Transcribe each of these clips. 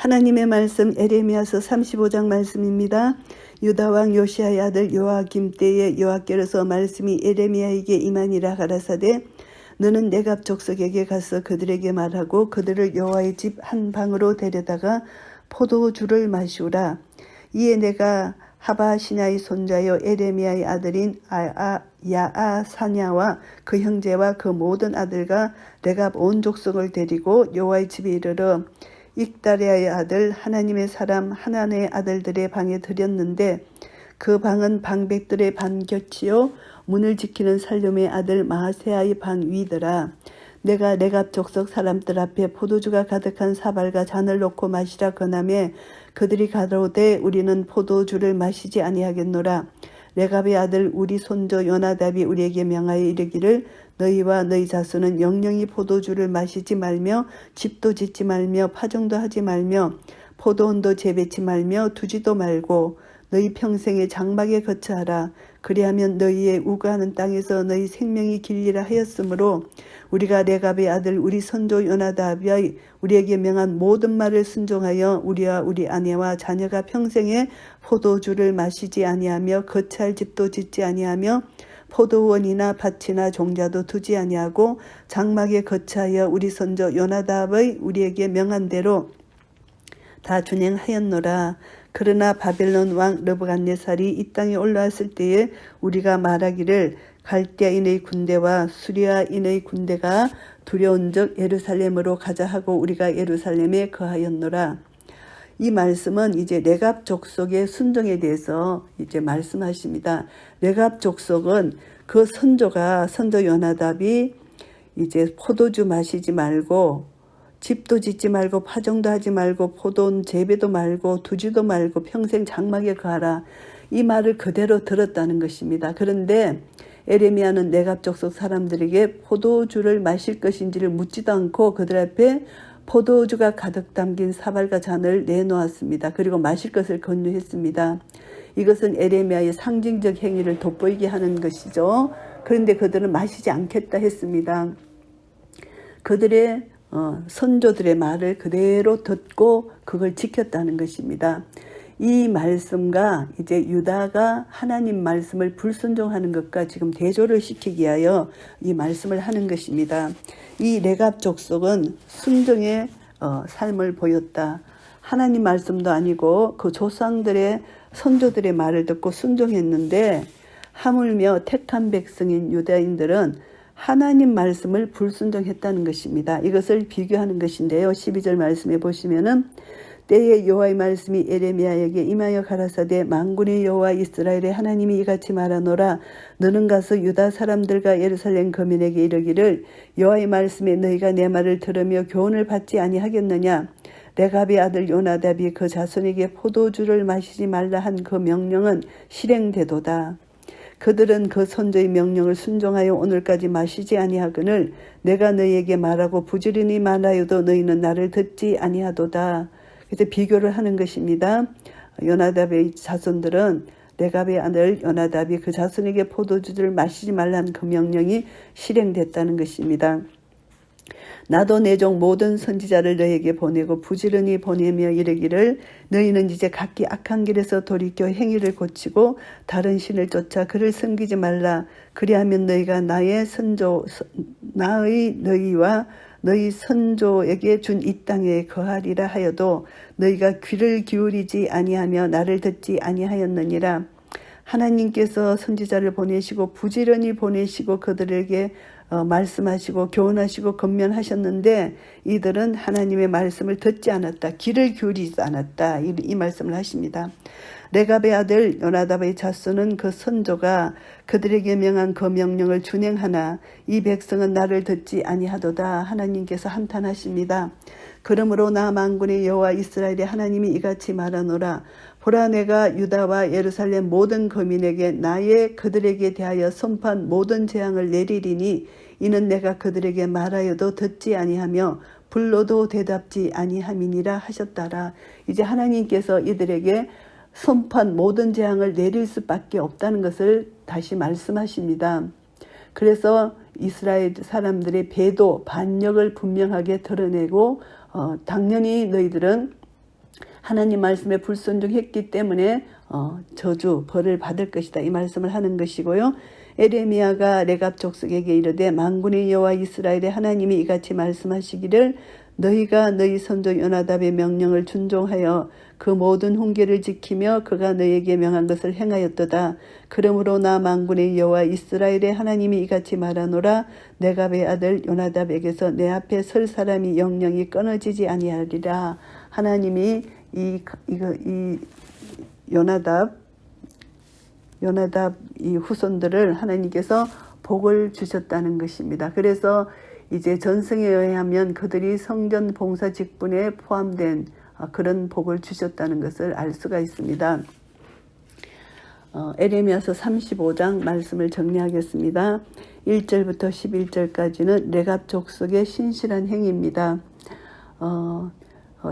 하나님의 말씀 에레미야서 35장 말씀입니다. 유다왕 요시야의 아들 요아김 때에 여호와께로서 말씀이 에레미야에게 임하니라 가라사대 너는 네갑 족속에게 가서 그들에게 말하고 그들을 여호와의 집 한 방으로 데려다가 포도주를 마시우라. 이에 내가 하바시냐의 손자여 에레미야의 아들인 야아사냐와 그 형제와 그 모든 아들과 네갑 온 족속을 데리고 여호와의 집에 이르러 익다리아의 아들 하나님의 사람 하나네의 아들들의 방에 들였는데 그 방은 방백들의 반 곁이요 문을 지키는 살룸의 아들 마아세아의 방 위더라. 내가 네갑 족속 사람들 앞에 포도주가 가득한 사발과 잔을 놓고 마시라 권하매 그들이 가로되 우리는 포도주를 마시지 아니하겠노라. 레갑의 아들 우리 손조 요나답이 우리에게 명하여 이르기를 너희와 너희 자손은 영영이 포도주를 마시지 말며 집도 짓지 말며 파종도 하지 말며 포도원도 재배치 말며 두지도 말고 너희 평생에 장막에 거처하라. 그리하면 너희의 우거하는 땅에서 너희 생명이 길리라 하였으므로 우리가 레갑의 아들 우리 손조 요나답이 우리에게 명한 모든 말을 순종하여 우리와 우리 아내와 자녀가 평생에 포도주를 마시지 아니하며 거처할 집도 짓지 아니하며 포도원이나 밭이나 종자도 두지 아니하고 장막에 거처하여 우리 손조 요나답의 우리에게 명한 대로 다 준행하였노라. 그러나 바벨론 왕 느부갓네살이 이 땅에 올라왔을 때에 우리가 말하기를 갈대아인의 군대와 수리아인의 군대가 두려운즉 예루살렘으로 가자 하고 우리가 예루살렘에 거하였노라. 이 말씀은 이제 레갑 족속의 순종에 대해서 이제 말씀하십니다. 레갑 족속은 그 선조 요나답이 이제 포도주 마시지 말고 집도 짓지 말고 파종도 하지 말고 포도원 재배도 말고 두지도 말고 평생 장막에 거하라. 이 말을 그대로 들었다는 것입니다. 그런데 에레미야는 네갑 족속 사람들에게 포도주를 마실 것인지를 묻지도 않고 그들 앞에 포도주가 가득 담긴 사발과 잔을 내놓았습니다. 그리고 마실 것을 권유했습니다. 이것은 에레미야의 상징적 행위를 돋보이게 하는 것이죠. 그런데 그들은 마시지 않겠다 했습니다. 그들의 선조들의 말을 그대로 듣고 그걸 지켰다는 것입니다. 이 말씀과 이제 유다가 하나님 말씀을 불순종하는 것과 지금 대조를 시키기 위하여 이 말씀을 하는 것입니다. 이 레갑 족속은 순종의 삶을 보였다. 하나님 말씀도 아니고 그 조상들의 선조들의 말을 듣고 순종했는데 하물며 택한 백성인 유다인들은 하나님 말씀을 불순종했다는 것입니다. 이것을 비교하는 것인데요. 12절 말씀에 보시면은 때에 여호와의 말씀이 에레미야에게 임하여 가라사대 만군의 여호와 이스라엘의 하나님이 이같이 말하노라. 너는 가서 유다 사람들과 예루살렘 거민에게 이르기를 여호와의 말씀에 너희가 내 말을 들으며 교훈을 받지 아니하겠느냐. 레갑의 아들 요나답이 그 자손에게 포도주를 마시지 말라 한 그 명령은 실행되도다. 그들은 그 선조의 명령을 순종하여 오늘까지 마시지 아니하거늘 내가 너희에게 말하고 부지런히 말하여도 너희는 나를 듣지 아니하도다. 그래서 비교를 하는 것입니다. 요나답의 자손들은 레갑의 아들 요나답이 그 자손에게 포도주를 마시지 말라는 그 명령이 실행됐다는 것입니다. 나도 내 종 모든 선지자를 너에게 보내고 부지런히 보내며 이르기를 너희는 이제 각기 악한 길에서 돌이켜 행위를 고치고 다른 신을 쫓아 그를 섬기지 말라. 그리하면 너희가 나의 너희와 너희 선조에게 준 이 땅에 거하리라 하여도 너희가 귀를 기울이지 아니하며 나를 듣지 아니하였느니라. 하나님께서 선지자를 보내시고 부지런히 보내시고 그들에게 말씀하시고 교훈하시고 권면하셨는데 이들은 하나님의 말씀을 듣지 않았다. 귀를 기울이지 않았다. 이 말씀을 하십니다. 레갑의 아들 요나답의 자손은 그 선조가 그들에게 명한 그 명령을 준행하나 이 백성은 나를 듣지 아니하도다. 하나님께서 한탄하십니다. 그러므로 나 만군의 여호와 이스라엘의 하나님이 이같이 말하노라. 보라 내가 유다와 예루살렘 모든 거민에게 나의 그들에게 대하여 선포한 모든 재앙을 내리리니 이는 내가 그들에게 말하여도 듣지 아니하며 불러도 대답지 아니함이니라 하셨다라. 이제 하나님께서 이들에게 선포한 모든 재앙을 내릴 수밖에 없다는 것을 다시 말씀하십니다. 그래서 이스라엘 사람들의 배도 반역을 분명하게 드러내고 당연히 너희들은 하나님 말씀에 불순종했기 때문에 저주 벌을 받을 것이다 이 말씀을 하는 것이고요. 에레미야가 레갑 족속에게 이르되 만군의 여호와 이스라엘의 하나님이 이같이 말씀하시기를 너희가 너희 선조 요나답의 명령을 준종하여 그 모든 훈계를 지키며 그가 너희에게 명한 것을 행하였도다. 그러므로 나 만군의 여호와 이스라엘의 하나님이 이같이 말하노라. 레갑의 아들 요나답에게서 내 앞에 설 사람이 영영이 끊어지지 아니하리라. 하나님이 이 요나답 이 후손들을 하나님께서 복을 주셨다는 것입니다. 그래서 이제 전승에 의하면 그들이 성전 봉사 직분에 포함된 그런 복을 주셨다는 것을 알 수가 있습니다. 에레미야서 35장 말씀을 정리하겠습니다. 1절부터 11절까지는 레갑 족속의 신실한 행위입니다.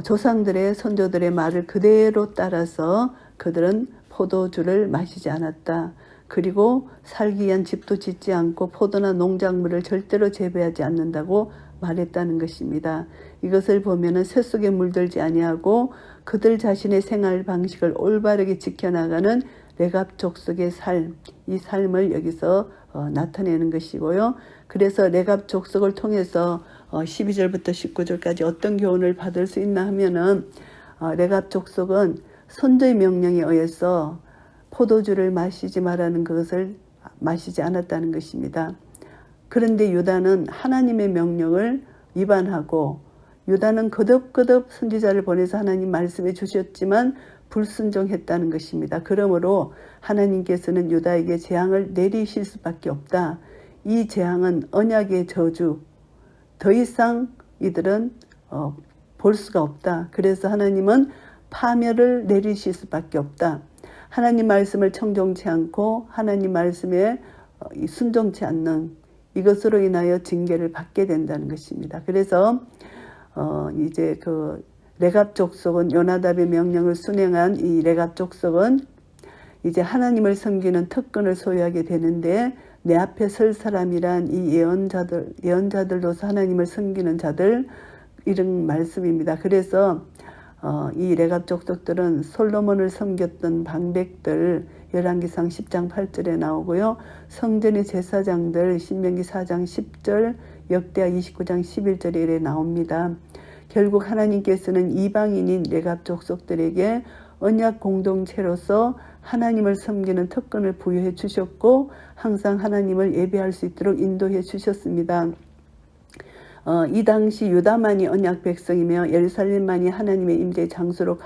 조상들의 선조들의 말을 그대로 따라서 그들은 포도주를 마시지 않았다. 그리고 살기 위한 집도 짓지 않고 포도나 농작물을 절대로 재배하지 않는다고 말했다는 것입니다. 이것을 보면은 새 속에 물들지 아니하고 그들 자신의 생활 방식을 올바르게 지켜나가는 레갑 족속의 삶, 이 삶을 여기서 나타내는 것이고요. 그래서 레갑 족속을 통해서 12절부터 19절까지 어떤 교훈을 받을 수 있나 하면은 레갑 족속은 선조의 명령에 의해서 포도주를 마시지 말라는 것을 마시지 않았다는 것입니다. 그런데 유다는 하나님의 명령을 위반하고 유다는 거듭거듭 선지자를 보내서 하나님 말씀해 주셨지만 불순종했다는 것입니다. 그러므로 하나님께서는 유다에게 재앙을 내리실 수밖에 없다. 이 재앙은 언약의 저주, 더 이상 이들은 볼 수가 없다. 그래서 하나님은 파멸을 내리실 수밖에 없다. 하나님 말씀을 청종치 않고 하나님 말씀에 순종치 않는 이것으로 인하여 징계를 받게 된다는 것입니다. 그래서 이제 그 레갑 족속은 요나답의 명령을 순행한 이 레갑 족속은 이제 하나님을 섬기는 특권을 소유하게 되는데 내 앞에 설 사람이란 이 예언자들로서 하나님을 섬기는 자들 이런 말씀입니다. 그래서 이 레갑 족속들은 솔로몬을 섬겼던 방백들 열왕기상 10장 8절에 나오고요. 성전의 제사장들 신명기 4장 10절 역대하 29장 11절에 나옵니다. 결국 하나님께서는 이방인인 레갑 족속들에게 언약 공동체로서 하나님을 섬기는 특권을 부여해 주셨고 항상 하나님을 예배할 수 있도록 인도해 주셨습니다. 이 당시 유다만이 언약 백성이며 예루살렘만이 하나님의 임재의 장소로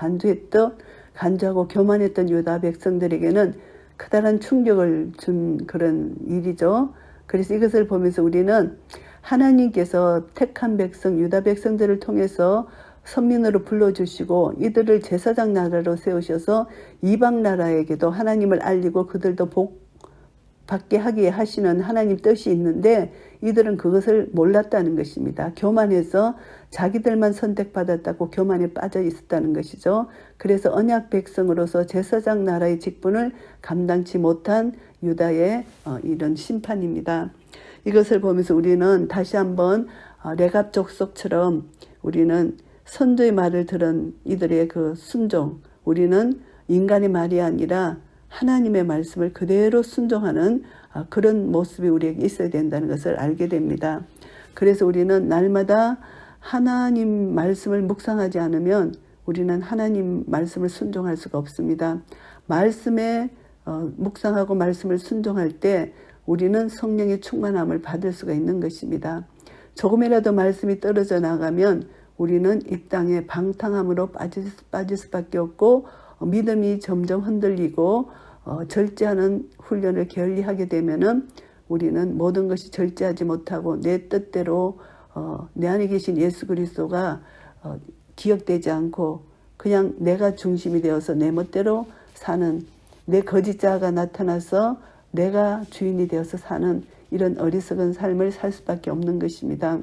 간주하고 교만했던 유다 백성들에게는 커다란 충격을 준 그런 일이죠. 그래서 이것을 보면서 우리는 하나님께서 택한 백성 유다 백성들을 통해서 선민으로 불러주시고 이들을 제사장 나라로 세우셔서 이방 나라에게도 하나님을 알리고 그들도 복 받게 하게 하시는 하나님 뜻이 있는데 이들은 그것을 몰랐다는 것입니다. 교만해서 자기들만 선택받았다고 교만에 빠져 있었다는 것이죠. 그래서 언약 백성으로서 제사장 나라의 직분을 감당치 못한 유다의 이런 심판입니다. 이것을 보면서 우리는 다시 한번 레갑 족속처럼 우리는 선조의 말을 들은 이들의 그 순종, 우리는 인간의 말이 아니라 하나님의 말씀을 그대로 순종하는 그런 모습이 우리에게 있어야 된다는 것을 알게 됩니다. 그래서 우리는 날마다 하나님 말씀을 묵상하지 않으면 우리는 하나님 말씀을 순종할 수가 없습니다. 말씀에 묵상하고 말씀을 순종할 때 우리는 성령의 충만함을 받을 수가 있는 것입니다. 조금이라도 말씀이 떨어져 나가면 우리는 이 땅에 방탕함으로 빠질 수밖에 없고 믿음이 점점 흔들리고 절제하는 훈련을 게을리하게 되면은 우리는 모든 것이 절제하지 못하고 내 뜻대로 내 안에 계신 예수 그리스도가 기억되지 않고 그냥 내가 중심이 되어서 내 멋대로 사는 내 거짓자가 나타나서 내가 주인이 되어서 사는 이런 어리석은 삶을 살 수밖에 없는 것입니다.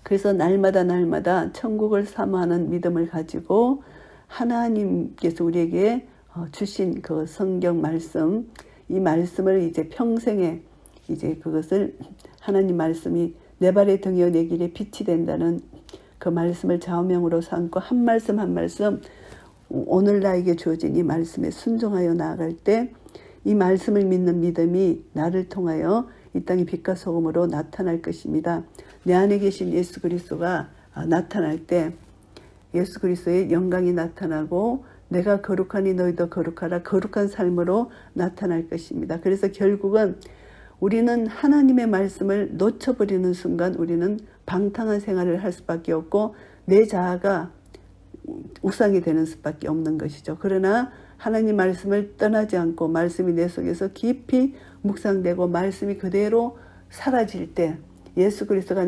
그래서 날마다 천국을 사모하는 믿음을 가지고 하나님께서 우리에게 주신 그 성경 말씀, 이 말씀을 이제 평생에 이제 그것을 하나님 말씀이 내 발의 등이여 내 길에 빛이 된다는 그 말씀을 좌우명으로 삼고 한 말씀 한 말씀 오늘 나에게 주어진 이 말씀에 순종하여 나아갈 때 이 말씀을 믿는 믿음이 나를 통하여 이 땅의 빛과 소금으로 나타날 것입니다. 내 안에 계신 예수 그리스도가 나타날 때 예수 그리스도의 영광이 나타나고 내가 거룩하니 너희도 거룩하라 거룩한 삶으로 나타날 것입니다. 그래서 결국은 우리는 하나님의 말씀을 놓쳐버리는 순간 우리는 방탕한 생활을 할 수밖에 없고 내 자아가 우상이 되는 수밖에 없는 것이죠. 그러나 하나님 말씀을 떠나지 않고 말씀이 내 속에서 깊이 묵상되고 말씀이 그대로 사라질 때 예수 그리스도가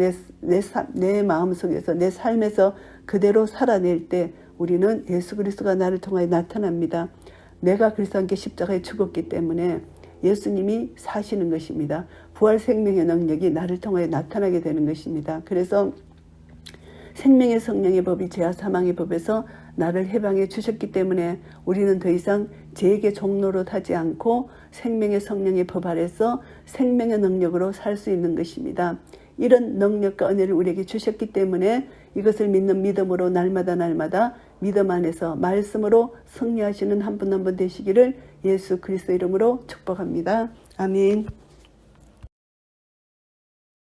내 마음속에서 내 삶에서 그대로 살아낼 때 우리는 예수 그리스도가 나를 통하여 나타납니다. 내가 그리스도와 함께 십자가에 죽었기 때문에 예수님이 사시는 것입니다. 부활 생명의 능력이 나를 통하여 나타나게 되는 것입니다. 그래서 생명의 성령의 법이 죄와 사망의 법에서 나를 해방해 주셨기 때문에 우리는 더 이상 죄에게 종로로 타지 않고 생명의 성령의 법 아래서 생명의 능력으로 살 수 있는 것입니다. 이런 능력과 은혜를 우리에게 주셨기 때문에 이것을 믿는 믿음으로 날마다 믿음 안에서 말씀으로 승리하시는 한 분 한 분 되시기를 예수 그리스도 이름으로 축복합니다. 아멘.